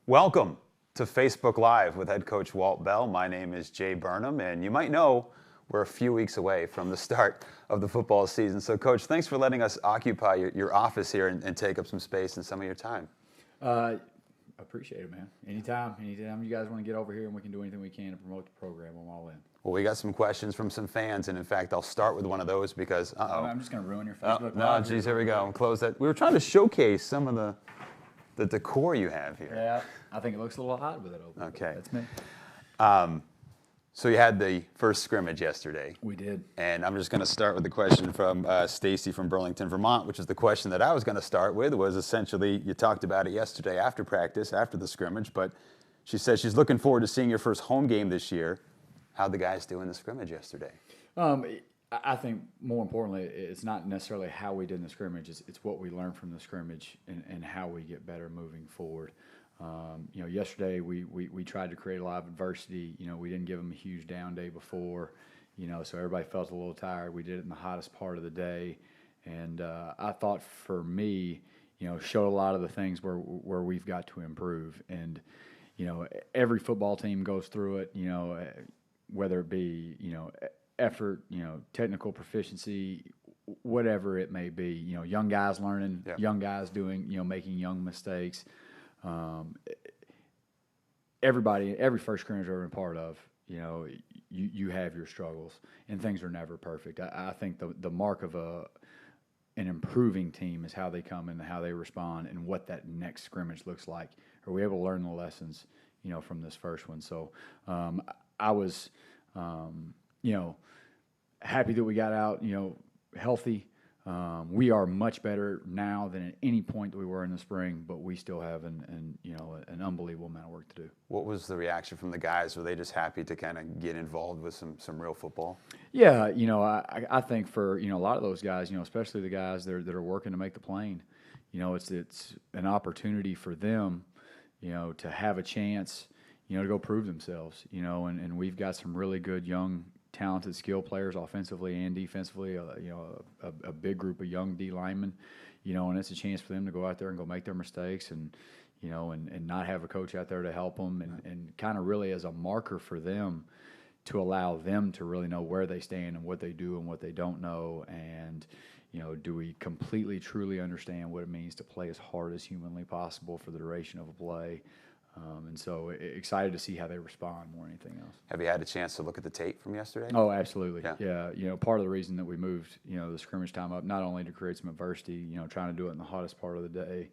Welcome to Facebook Live with head coach Walt Bell. My name is Jay Burnham, and you might know we're a few weeks away from the start of the football season. So, Coach, thanks for letting us occupy your office here and take up some space and some of your time. Appreciate it, man. Anytime you guys want to get over here and we can do anything we can to promote the program, I'm all in. Well, we got some questions from some fans, and in fact, I'll start with one of those because, I'm just going to ruin your Facebook Live. No, geez, here we go. Close that. We were trying to showcase some of the decor you have here. Yeah, I think it looks a little odd with it open. Okay. That's me. So you had the first scrimmage yesterday. We did. And I'm just going to start with the question from Stacy from Burlington, Vermont, which is the question that I was going to start with, was essentially, you talked about it yesterday after practice, after the scrimmage, but she says she's looking forward to seeing your first home game this year. How'd the guys do in the scrimmage yesterday? I think more importantly, it's not necessarily how we did in the scrimmage, it's what we learned from the scrimmage and how we get better moving forward. Yesterday we tried to create a lot of adversity. We didn't give them a huge down day before, so everybody felt a little tired. We did it in the hottest part of the day, and I thought for me, showed a lot of the things where we've got to improve. And every football team goes through it. Whether it be effort, technical proficiency, whatever it may be. Young guys learning, young guys doing, making young mistakes. Every first scrimmage I've ever been part of, you have your struggles, and things are never perfect. I think the mark of an improving team is how they come in and how they respond and what that next scrimmage looks like. Are we able to learn the lessons, from this first one? So I was, happy that we got out, healthy. We are much better now than at any point that we were in the spring, but we still have an unbelievable amount of work to do. What was the reaction from the guys? Were they just happy to kind of get involved with some real football? Yeah, I think for a lot of those guys, especially the guys that are working to make the plane, it's an opportunity for them, to have a chance, to go prove themselves, and we've got some really good young, talented skill players offensively and defensively, a big group of young D linemen, and it's a chance for them to go out there and go make their mistakes and not have a coach out there to help them and kind of really as a marker for them to allow them to really know where they stand and what they do and what they don't know. And, do we completely, truly understand what it means to play as hard as humanly possible for the duration of a play? And so excited to see how they respond more than anything else. Have you had a chance to look at the tape from yesterday? Oh, absolutely. Yeah. Part of the reason that we moved, the scrimmage time up, not only to create some adversity, trying to do it in the hottest part of the day,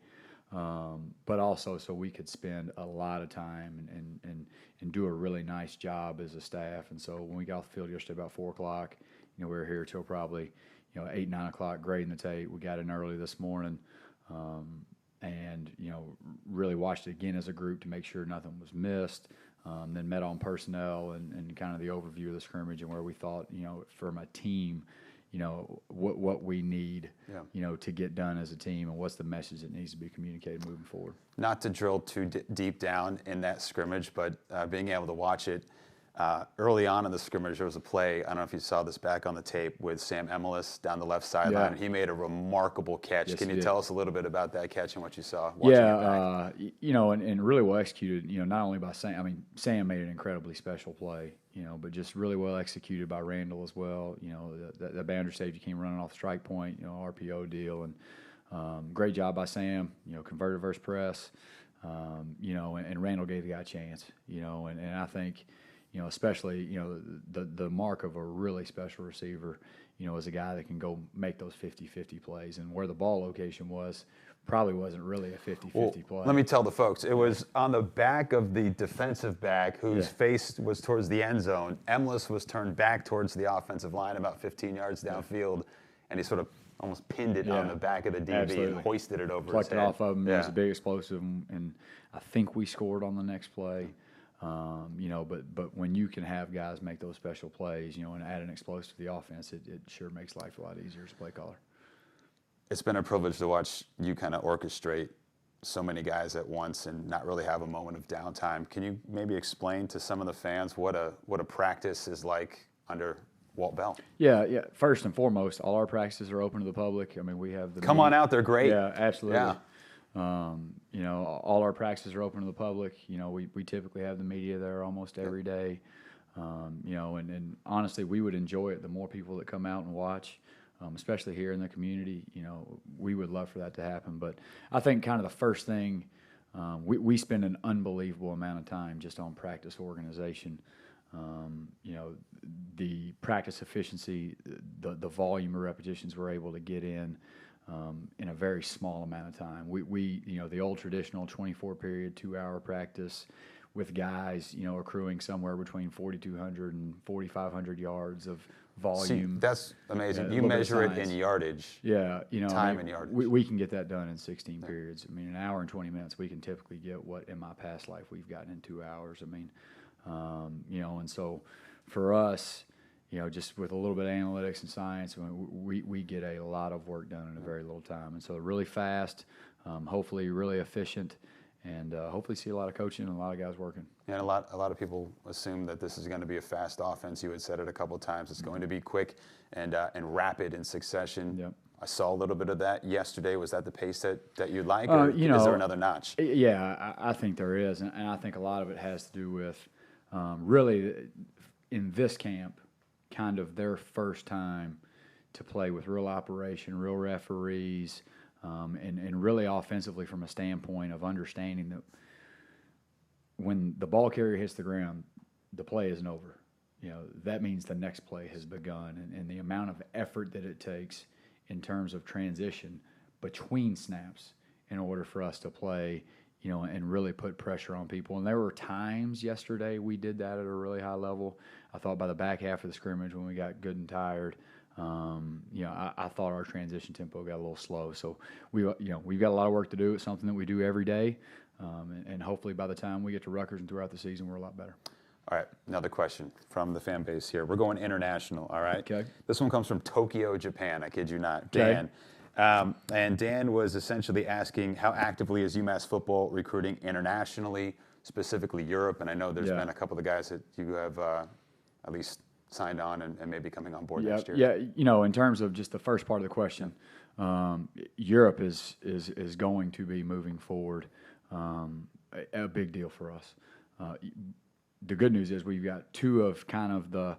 but also so we could spend a lot of time and do a really nice job as a staff. And so when we got off the field yesterday about 4 o'clock, we were here till probably, 8, 9 o'clock grading the tape. We got in early this morning. And really watched it again as a group to make sure nothing was missed. Then met on personnel and kind of the overview of the scrimmage and where we thought, from a team, what we need, to get done as a team and what's the message that needs to be communicated moving forward. Not to drill too deep down in that scrimmage, but being able to watch it early on in the scrimmage, there was a play, I don't know if you saw this back on the tape, with Sam Emilus down the left sideline. Yeah. He made a remarkable catch. Yes, Can you tell us a little bit about that catch and what you saw? And really well executed, not only by Sam. I mean, Sam made an incredibly special play, but just really well executed by Randall as well. The boundary safety came running off the strike point, RPO deal. And great job by Sam, converted versus press, and Randall gave the guy a chance, and I think, especially, the mark of a really special receiver, is a guy that can go make those 50-50 plays. And where the ball location was probably wasn't really a 50-50 play. Let me tell the folks, it was on the back of the defensive back whose face was towards the end zone. Emilus was turned back towards the offensive line about 15 yards downfield, and he sort of almost pinned it on the back of the DB and hoisted it over Plucked his head. It off of him. It was a big explosive, and I think we scored on the next play. But when you can have guys make those special plays, and add an explosive to the offense, it sure makes life a lot easier as a play caller. It's been a privilege to watch you kind of orchestrate so many guys at once and not really have a moment of downtime. Can you maybe explain to some of the fans what a practice is like under Walt Bell? Yeah. First and foremost, all our practices are open to the public. I mean, we have the Come on out, they're great. Yeah, absolutely. You know, all our practices are open to the public. You know, we typically have the media there almost every day. You know, and honestly, we would enjoy it the more people that come out and watch, especially here in the community. You know, we would love for that to happen. But I think kind of the first thing, we spend an unbelievable amount of time just on practice organization. You know, the practice efficiency, the volume of repetitions we're able to get in a very small amount of time. We you know, the old traditional 24-period, 2-hour practice with guys, you know, accruing somewhere between 4,200 and 4,500 yards of volume. See, that's amazing. You a little bit of measure it in science. yardage. Yeah, you know, Time and yardage. we can get that done in 16 periods. I mean, an hour and 20 minutes, we can typically get what in my past life we've gotten in 2 hours. I mean, you know, and so for us, you know, just with a little bit of analytics and science, we get a lot of work done in a very little time. And so really fast, hopefully really efficient, and hopefully see a lot of coaching and a lot of guys working. And a lot of people assume that this is going to be a fast offense. You had said it a couple of times. It's going to be quick and rapid in succession. Yep. I saw a little bit of that yesterday. Was that the pace that you like, You or know, is there another notch? Yeah, I think there is, and I think a lot of it has to do with really in this camp, kind of their first time to play with real operation, real referees, and really offensively from a standpoint of understanding that when the ball carrier hits the ground, the play isn't over. You know, that means the next play has begun, and the amount of effort that it takes in terms of transition between snaps in order for us to play, you know, and really put pressure on people. And there were times yesterday we did that at a really high level. I thought by the back half of the scrimmage when we got good and tired, you know, I thought our transition tempo got a little slow. So we've got a lot of work to do. It's something that we do every day, and hopefully by the time we get to Rutgers and throughout the season, we're a lot better. All right, another question from the fan base here. We're going international, all right? Okay. This one comes from Tokyo, Japan. I kid you not. Okay. Dan. And Dan was essentially asking, how actively is UMass football recruiting internationally, specifically Europe? And I know there's been a couple of guys that you have at least signed on and maybe coming on board next year. Yeah, you know, in terms of just the first part of the question, Europe is going to be moving forward a big deal for us. The good news is we've got two of kind of the,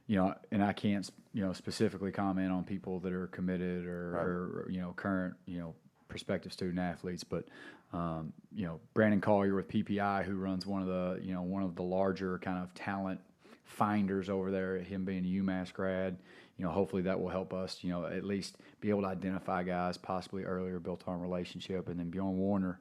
you know, and I can't, you know, specifically comment on people that are committed or you know, current, you know, prospective student athletes, but you know, Brandon Collier with PPI, who runs one of the larger kind of talent finders over there, him being a UMass grad, you know, hopefully that will help us, you know, at least be able to identify guys possibly earlier, built on relationship. And then Bjorn Warner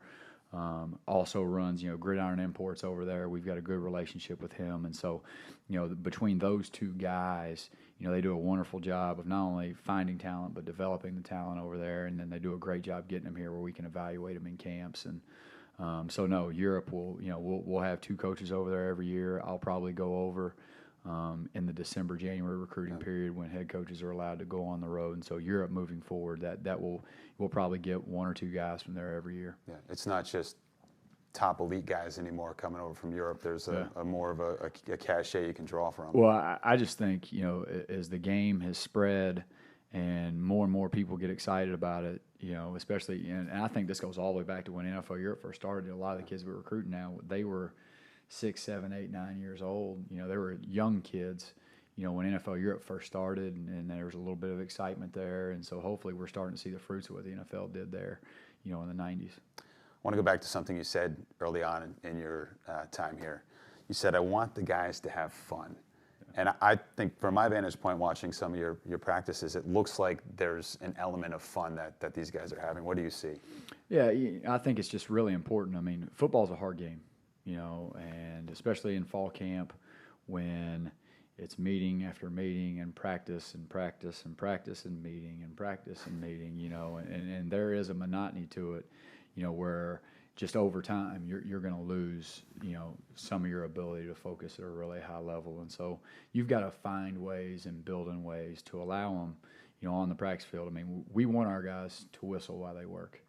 also runs, you know, Gridiron Imports over there. We've got a good relationship with him. And so, you know, between those two guys, you know, they do a wonderful job of not only finding talent, but developing the talent over there. And then they do a great job getting them here where we can evaluate them in camps. And so no, Europe we'll have two coaches over there every year. I'll probably go over in the December-January recruiting period when head coaches are allowed to go on the road. And so Europe moving forward, we'll probably get one or two guys from there every year. Yeah, it's not just top elite guys anymore coming over from Europe. There's a more of a cachet you can draw from. Well, I just think, you know, as the game has spread and more people get excited about it, you know, especially, and I think this goes all the way back to when NFL Europe first started. A lot of the kids we're recruiting now, they were 6, 7, 8, 9 years old. You know, they were young kids, you know, when NFL Europe first started, and there was a little bit of excitement there. And so hopefully we're starting to see the fruits of what the NFL did there, you know, in the 90s. I want to go back to something you said early on in your time here. You said, I want the guys to have fun. And I think from my vantage point watching some of your practices, it looks like there's an element of fun that these guys are having. What do you see? Yeah, I think it's just really important. I mean, football's a hard game, you know, and especially in fall camp when it's meeting after meeting and practice and practice and practice and meeting and practice and meeting, you know, and there is a monotony to it, you know, where just over time you're going to lose, you know, some of your ability to focus at a really high level. And so you've got to find ways and build in ways to allow them, you know, on the practice field. I mean, we want our guys to whistle while they work.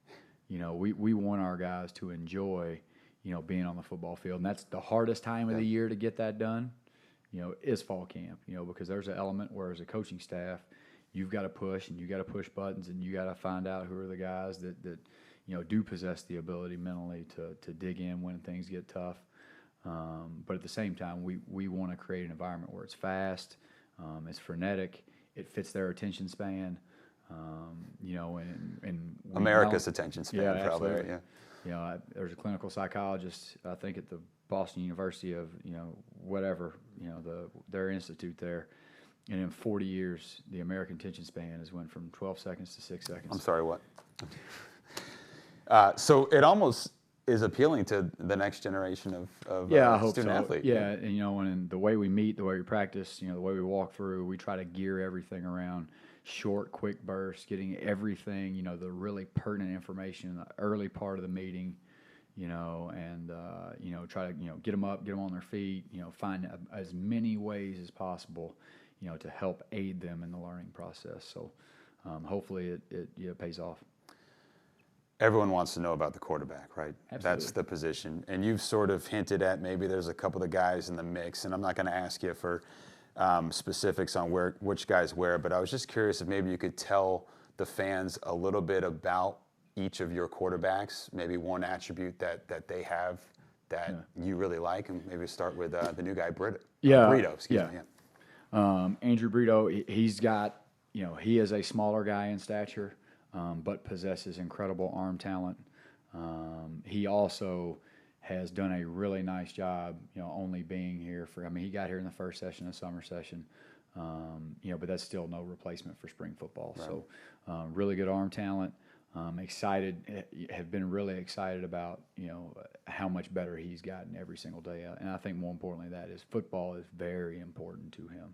You know, we want our guys to enjoy, you know, being on the football field. And that's the hardest time of the year to get that done, you know, is fall camp, you know, because there's an element where as a coaching staff, you've got to push and you got to push buttons and you got to find out who are the guys that do possess the ability mentally to dig in when things get tough. But at the same time, we want to create an environment where it's fast, it's frenetic, it fits their attention span, and America's attention span, yeah, probably. absolutely. Right? Yeah. There's a clinical psychologist, I think, at the Boston University of, whatever, their institute there. And in 40 years, the American attention span has went from 12 seconds to 6 seconds. I'm sorry, what? So it almost is appealing to the next generation of I hope student so. athlete. Yeah, and and the way we meet, the way we practice, the way we walk through, we try to gear everything around short, quick bursts, getting everything, the really pertinent information in the early part of the meeting, and try to get them up, get them on their feet, find as many ways as possible, to help aid them in the learning process. So hopefully it pays off. Everyone wants to know about the quarterback, right? Absolutely. That's the position. And you've sort of hinted at maybe there's a couple of guys in the mix, and I'm not going to ask you for specifics on which guys where, but I was just curious if maybe you could tell the fans a little bit about each of your quarterbacks, maybe one attribute that they have that you really like, and maybe start with the new guy, Brito. Excuse me. Yeah. Andrew Brito, he's got, he is a smaller guy in stature, but possesses incredible arm talent. He also has done a really nice job, only being here he got here in the first session, the summer session, but that's still no replacement for spring football. Right. So really good arm talent. Have been really excited about, how much better he's gotten every single day. And I think more importantly, that is football is very important to him,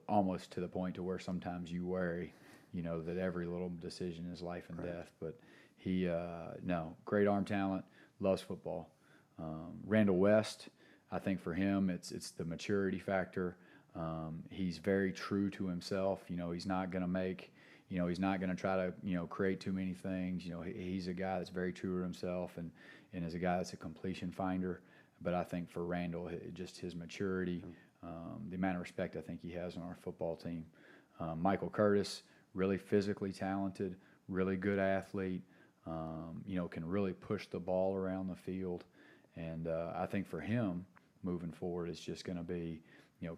almost to the point to where sometimes you worry, that every little decision is life and death. But he, great arm talent, loves football. Randall West, I think for him, it's the maturity factor. He's very true to himself. He's not going to make, he's not going to try to, create too many things. He's a guy that's very true to himself and is a guy that's a completion finder. But I think for Randall, just his maturity, the amount of respect I think he has on our football team. Michael Curtis, really physically talented, really good athlete, can really push the ball around the field. And I think for him, moving forward, it's just going to be,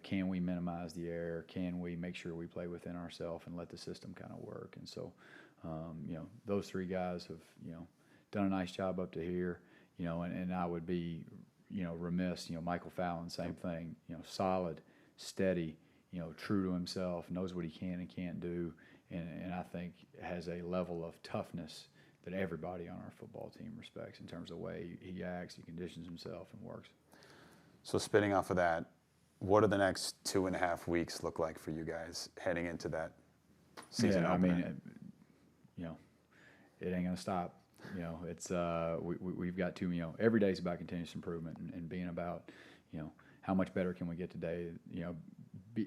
can we minimize the error? Can we make sure we play within ourselves and let the system kind of work? And so, those three guys have, done a nice job up to here, and I would be, remiss, Michael Fallon, same thing, solid, steady, true to himself, knows what he can and can't do, and I think has a level of toughness that everybody on our football team respects in terms of the way he acts, he conditions himself, and works. So spinning off of that, what do the next 2.5 weeks look like for you guys heading into that season opener? It ain't gonna stop. It's we've got to, every day is about continuous improvement and being about, how much better can we get today?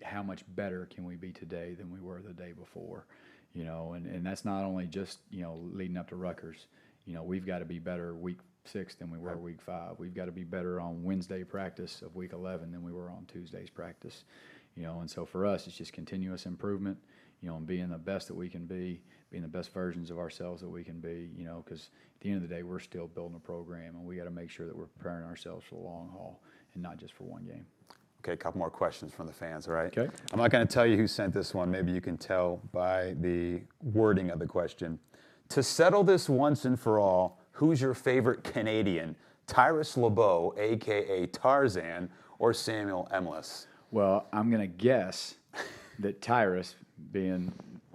How much better can we be today than we were the day before? And that's not only just, leading up to Rutgers. We've got to be better week 6 than we were week 5. We've got to be better on Wednesday practice of week 11 than we were on Tuesday's practice. And so for us, it's just continuous improvement, and being the best that we can be, being the best versions of ourselves that we can be, because at the end of the day, we're still building a program, and we got to make sure that we're preparing ourselves for the long haul and not just for one game. Okay, a couple more questions from the fans, all right? Okay. I'm not going to tell you who sent this one. Maybe you can tell by the wording of the question. To settle this once and for all, who's your favorite Canadian? Tyrus LeBeau, a.k.a. Tarzan, or Samuel Emlis? Well, I'm going to guess that Tyrus, being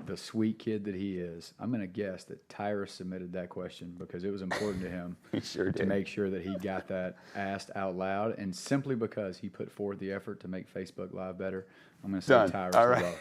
the sweet kid that he is, I'm going to guess that Tyrus submitted that question because it was important to him to make sure that he got that asked out loud, and simply because he put forth the effort to make Facebook Live better, I'm going to say Tyrus. All right.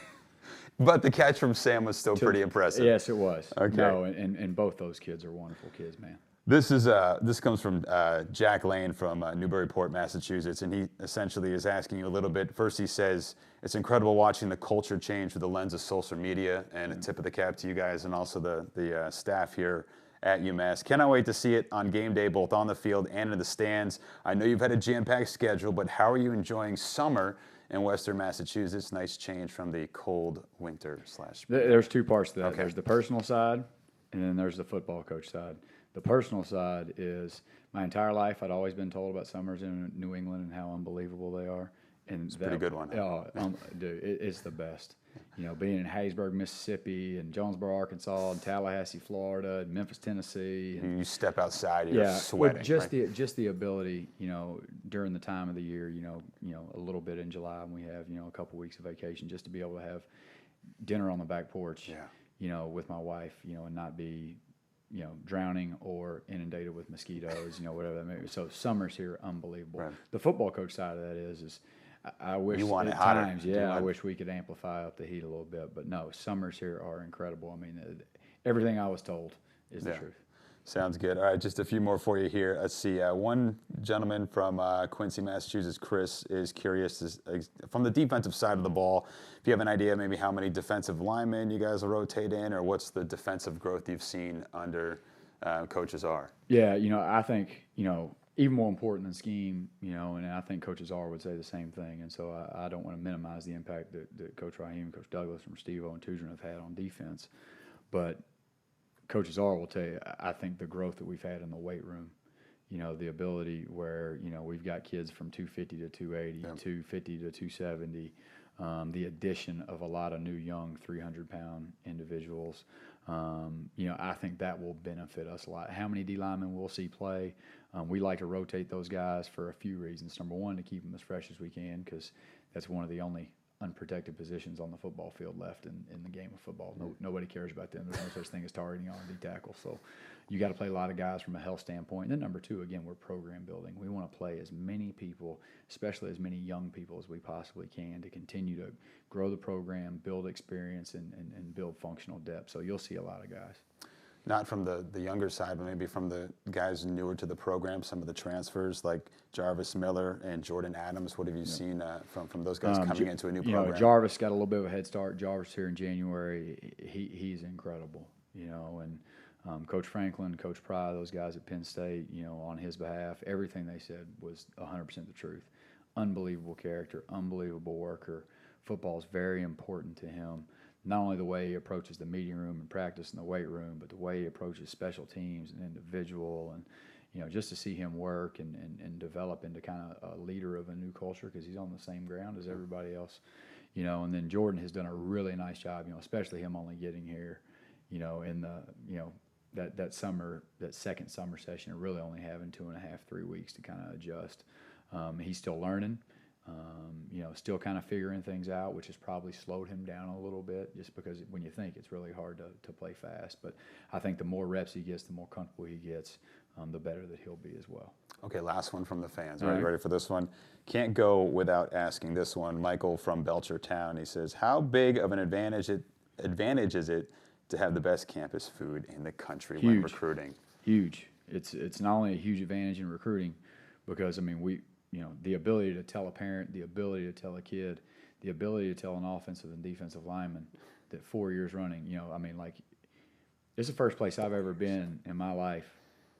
But the catch from Sam was still pretty impressive. Yes, it was. Okay. No, and both those kids are wonderful kids, man. This comes from Jack Lane from Newburyport, Massachusetts, and he essentially is asking you a little bit. First, he says, it's incredible watching the culture change through the lens of social media, and a tip of the cap to you guys and also the staff here at UMass. Cannot wait to see it on game day, both on the field and in the stands. I know you've had a jam-packed schedule, but how are you enjoying summer in Western Massachusetts? Nice change from the cold winter / There's two parts to that. Okay. There's the personal side, and then there's the football coach side. The personal side is my entire life I'd always been told about summers in New England and how unbelievable they are. And it's a pretty good one. Dude, it's the best. You know, being in Hattiesburg, Mississippi, and Jonesboro, Arkansas, and Tallahassee, Florida, and Memphis, Tennessee. And you step outside, you're sweating. Just the ability, you know, during the time of the year, you know, a little bit in July when we have, you know, a couple weeks of vacation, just to be able to have dinner on the back porch, you know, with my wife, you know, and not be, you know, drowning or inundated with mosquitoes, you know, whatever that may be. So summers here are unbelievable. Right. The football coach side of that is I wish you want at it hotter. Times, I wish we could amplify up the heat a little bit. But no, summers here are incredible. I mean, everything I was told is the truth. Sounds good. All right, just a few more for you here. Let's see. One gentleman from Quincy, Massachusetts, Chris, is curious from the defensive side of the ball. If you have an idea, maybe how many defensive linemen you guys will rotate in, or what's the defensive growth you've seen under Coach Azar? Yeah, you know, I think, you know, even more important than scheme, you know, and I think Coach Azar would say the same thing. And so I don't want to minimize the impact that Coach Raheem, Coach Douglas, and Steve-O and Tudrin have had on defense. But Coach Azar will tell you, I think the growth that we've had in the weight room, you know, the ability where, you know, we've got kids from 250 to 280, 250 to 270, the addition of a lot of new young 300-pound individuals. You know, I think that will benefit us a lot. How many D linemen we'll see play? We like to rotate those guys for a few reasons. Number one, to keep them as fresh as we can, because that's one of the only unprotected positions on the football field left in the game of football. Nobody cares about them. There's no such thing as targeting on D tackle. So you got to play a lot of guys from a health standpoint. And then number two, again, we're program building. We want to play as many people, especially as many young people as we possibly can, to continue to grow the program, build experience, and build functional depth. So you'll see a lot of guys. Not from the younger side, but maybe from the guys newer to the program, some of the transfers like Jarvis Miller and Jordan Adams. What have you seen from those guys coming into a new program? You know, Jarvis got a little bit of a head start. Jarvis here in January, he's incredible, you know, and Coach Franklin, Coach Pry, those guys at Penn State, you know, on his behalf, everything they said was 100% the truth. Unbelievable character, unbelievable worker. Football is very important to him. Not only the way he approaches the meeting room and practice in the weight room, but the way he approaches special teams and individual, and, you know, just to see him work and develop into kind of a leader of a new culture, because he's on the same ground as everybody else, you know. And then Jordan has done a really nice job, you know, especially him only getting here, you know, in the, you know, that summer, that second summer session, really only having 2.5, 3 weeks to kind of adjust. He's still learning. You know, still kind of figuring things out, which has probably slowed him down a little bit, just because when you think it's really hard to play fast. But I think the more reps he gets, the more comfortable he gets, the better that he'll be as well. Okay, last one from the fans. All right, ready for this one? Can't go without asking this one. Michael from Belchertown, he says, how big of an advantage is it to have the best campus food in the country when recruiting? Huge. It's not only a huge advantage in recruiting, because, I mean, you know, the ability to tell a parent, the ability to tell a kid, the ability to tell an offensive and defensive lineman that 4 years running, you know, I mean, like, it's the first place I've ever been in my life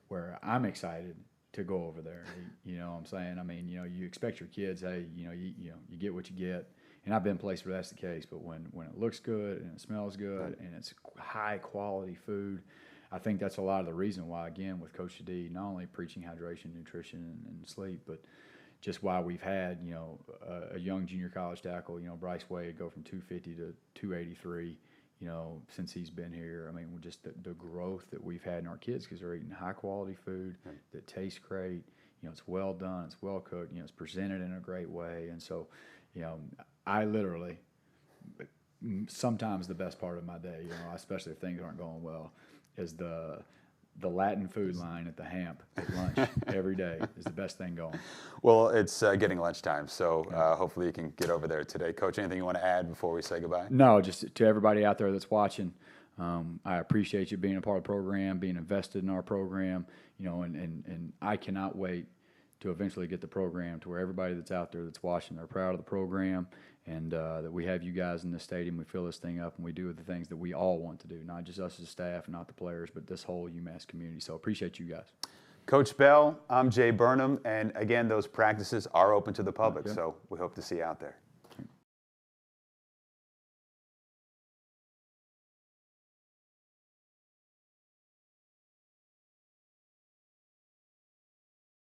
where I'm excited to go over there. You know what I'm saying? I mean, you know, you expect your kids, hey, you know, you get what you get. And I've been places where that's the case, but when it looks good and it smells good and it's high quality food, I think that's a lot of the reason why, again, with Coach D, not only preaching hydration, nutrition, and sleep, but just why we've had, you know, a young junior college tackle, you know, Bryce Wade, go from 250 to 283, you know, since he's been here. I mean, just the growth that we've had in our kids, because they're eating high quality food that tastes great. You know, it's well done, it's well cooked, you know, it's presented in a great way. And so, you know, I literally, sometimes the best part of my day, you know, especially if things aren't going well, is the Latin food line at the Hamp at lunch every day is the best thing going. Well, it's getting lunchtime, so hopefully you can get over there today. Coach, anything you want to add before we say goodbye? No, just to everybody out there that's watching, I appreciate you being a part of the program, being invested in our program, you know, and I cannot wait to eventually get the program to where everybody that's out there that's watching, they're proud of the program, and that we have you guys in the stadium. We fill this thing up, and we do the things that we all want to do, not just us as staff and not the players, but this whole UMass community. So appreciate you guys. Coach Bell, I'm Jay Burnham, and again, those practices are open to the public, so we hope to see you out there.